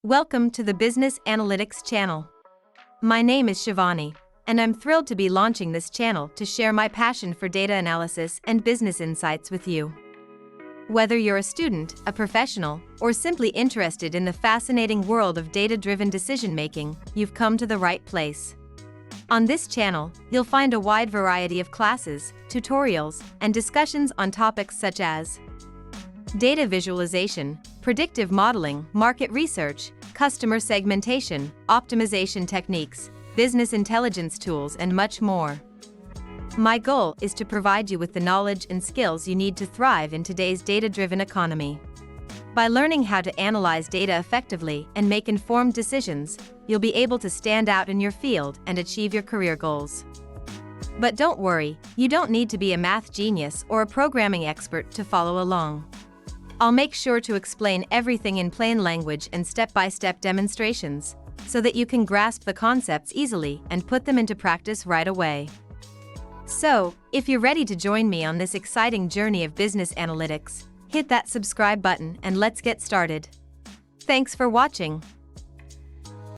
Welcome to the Business Analytics channel. My name is Shivani, and I'm thrilled to be launching this channel to share my passion for data analysis and business insights with you. Whether you're a student, a professional, or simply interested in the fascinating world of data-driven decision-making, you've come to the right place. On this channel, you'll find a wide variety of classes, tutorials, and discussions on topics such as data visualization, predictive modeling, market research, customer segmentation, optimization techniques, business intelligence tools, and much more. My goal is to provide you with the knowledge and skills you need to thrive in today's data-driven economy. By learning how to analyze data effectively and make informed decisions, you'll be able to stand out in your field and achieve your career goals. But don't worry, you don't need to be a math genius or a programming expert to follow along. I'll make sure to explain everything in plain language and step-by-step demonstrations, so that you can grasp the concepts easily and put them into practice right away. So, if you're ready to join me on this exciting journey of business analytics, hit that subscribe button and let's get started. Thanks for watching.